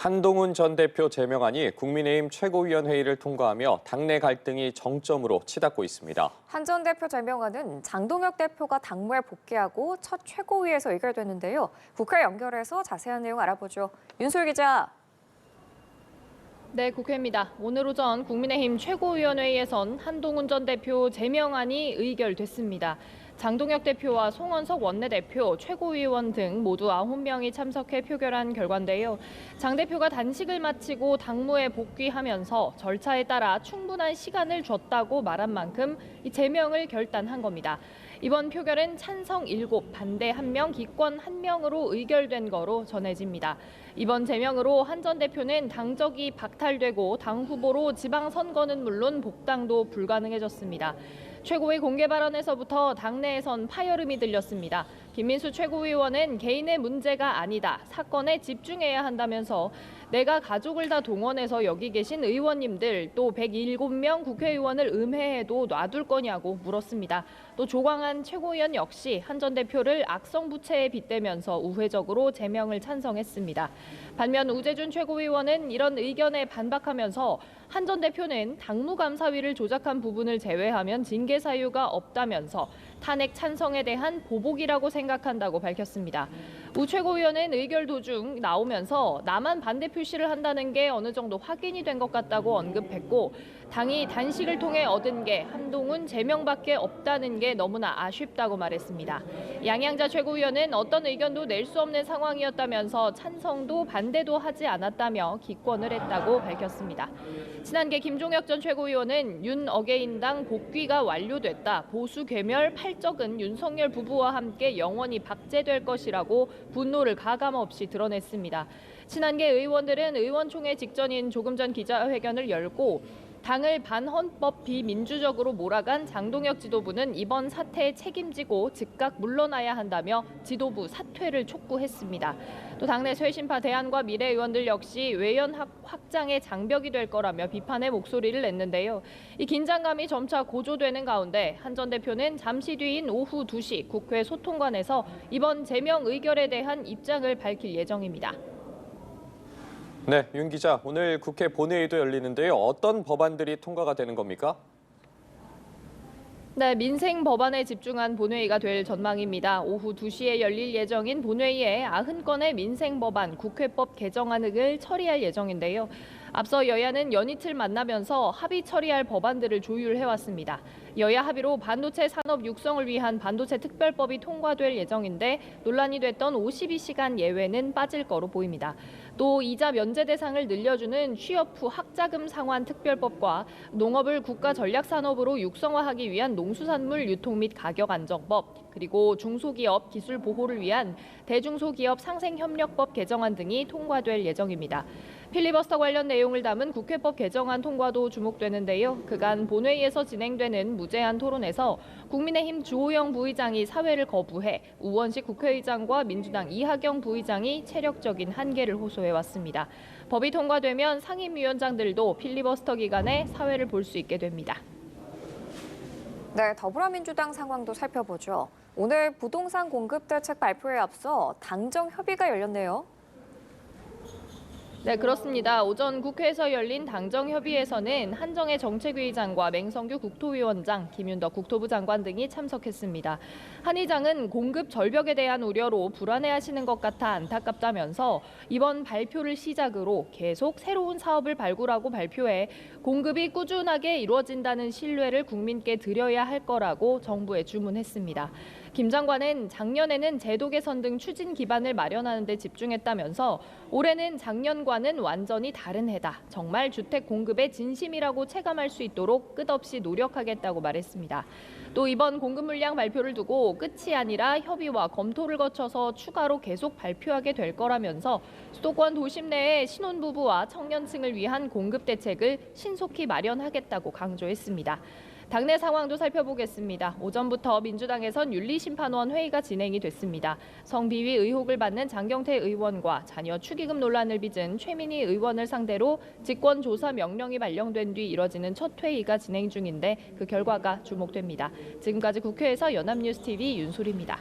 한동훈 전 대표 제명안이 국민의힘 최고위원회의를 통과하며 당내 갈등이 정점으로 치닫고 있습니다. 한 전 대표 제명안은 장동혁 대표가 당무에 복귀하고 첫 최고위에서 의결됐는데요. 국회 연결해서 자세한 내용 알아보죠. 윤솔 기자. 네, 국회입니다. 오늘 오전 국민의힘 최고위원회의에선 한동훈 전 대표 제명안이 의결됐습니다. 장동혁 대표와 송원석 원내대표, 최고위원 등 모두 9명이 참석해 표결한 결과인데요. 장 대표가 단식을 마치고 당무에 복귀하면서 절차에 따라 충분한 시간을 줬다고 말한 만큼 이 제명을 결단한 겁니다. 이번 표결은 찬성 7, 반대 1명, 기권 1명으로 의결된 거로 전해집니다. 이번 제명으로 한 전 대표는 당적이 박탈되고 당 후보로 지방선거는 물론 복당도 불가능해졌습니다. 최고위 공개 발언에서부터 당내에선 파열음이 들렸습니다. 김민수 최고위원은 개인의 문제가 아니다. 사건에 집중해야 한다면서 내가 가족을 다 동원해서 여기 계신 의원님들 또 107명 국회의원을 음해해도 놔둘 거냐고 물었습니다. 또 조광한 최고위원 역시 한 전 대표를 악성부채에 빗대면서 우회적으로 제명을 찬성했습니다. 반면 우재준 최고위원은 이런 의견에 반박하면서 한 전 대표는 당무감사위를 조작한 부분을 제외하면 징계 사유가 없다면서 탄핵 찬성에 대한 보복이라고 생각한다고 밝혔습니다. 우 최고위원은 의결 도중 나오면서 나만 반대 표시를 한다는 게 어느 정도 확인이 된 것 같다고 언급했고 당이 단식을 통해 얻은 게 한동훈 제명밖에 없다는 게 너무나 아쉽다고 말했습니다. 양양자 최고위원은 어떤 의견도 낼 수 없는 상황이었다면서 찬성도 반대도 하지 않았다며 기권을 했다고 밝혔습니다. 친한계 김종혁 전 최고위원은 윤 어게인당 복귀가 완료됐다. 보수 괴멸 팔적은 윤석열 부부와 함께 영원히 박제될 것이라고 분노를 가감없이 드러냈습니다. 친한계 의원들은 의원총회 직전인 조금 전 기자회견을 열고 당을 반헌법 비민주적으로 몰아간 장동혁 지도부는 이번 사태에 책임지고 즉각 물러나야 한다며 지도부 사퇴를 촉구했습니다. 또 당내 쇄신파 대안과 미래 의원들 역시 외연 확장의 장벽이 될 거라며 비판의 목소리를 냈는데요. 이 긴장감이 점차 고조되는 가운데 한 전 대표는 잠시 뒤인 오후 2시 국회 소통관에서 이번 제명 의결에 대한 입장을 밝힐 예정입니다. 네, 윤 기자, 오늘 국회 본회의도 열리는데요. 어떤 법안들이 통과가 되는 겁니까? 네, 민생 법안에 집중한 본회의가 될 전망입니다. 오후 2시에 열릴 예정인 본회의에 90건의 민생 법안, 국회법 개정안을 처리할 예정인데요. 앞서 여야는 연이틀 만나면서 합의 처리할 법안들을 조율해왔습니다. 여야 합의로 반도체 산업 육성을 위한 반도체 특별법이 통과될 예정인데 논란이 됐던 52시간 예외는 빠질 거로 보입니다. 또 이자 면제 대상을 늘려주는 취업 후 학자금 상환 특별법과 농업을 국가 전략 산업으로 육성화하기 위한 농수산물 유통 및 가격 안정법, 그리고 중소기업 기술 보호를 위한 대중소기업 상생협력법 개정안 등이 통과될 예정입니다. 필리버스터 관련 내용을 담은 국회법 개정안 통과도 주목되는데요. 그간 본회의에서 진행되는 무제한 토론에서 국민의힘 주호영 부의장이 사회를 거부해 우원식 국회의장과 민주당 이하경 부의장이 체력적인 한계를 호소해왔습니다. 법이 통과되면 상임위원장들도 필리버스터 기간에 사회를 볼 수 있게 됩니다. 네, 더불어민주당 상황도 살펴보죠. 오늘 부동산 공급 대책 발표에 앞서 당정 협의가 열렸네요. 네, 그렇습니다. 오전 국회에서 열린 당정협의회에서는 한정혜 정책위의장과 맹성규 국토위원장, 김윤덕 국토부 장관 등이 참석했습니다. 한 의장은 공급 절벽에 대한 우려로 불안해하시는 것 같아 안타깝다면서 이번 발표를 시작으로 계속 새로운 사업을 발굴하고 발표해 공급이 꾸준하게 이루어진다는 신뢰를 국민께 드려야 할 거라고 정부에 주문했습니다. 김 장관은 작년에는 제도 개선 등 추진 기반을 마련하는 데 집중했다면서 올해는 작년과는 완전히 다른 해다. 정말 주택 공급의 진심이라고 체감할 수 있도록 끝없이 노력하겠다고 말했습니다. 또 이번 공급 물량 발표를 두고 끝이 아니라 협의와 검토를 거쳐서 추가로 계속 발표하게 될 거라면서 수도권 도심 내의 신혼부부와 청년층을 위한 공급 대책을 신속히 마련하겠다고 강조했습니다. 당내 상황도 살펴보겠습니다. 오전부터 민주당에선 윤리심판원 회의가 진행이 됐습니다. 성비위 의혹을 받는 장경태 의원과 자녀 축의금 논란을 빚은 최민희 의원을 상대로 직권조사 명령이 발령된 뒤 이뤄지는 첫 회의가 진행 중인데 그 결과가 주목됩니다. 지금까지 국회에서 연합뉴스TV 윤소리입니다.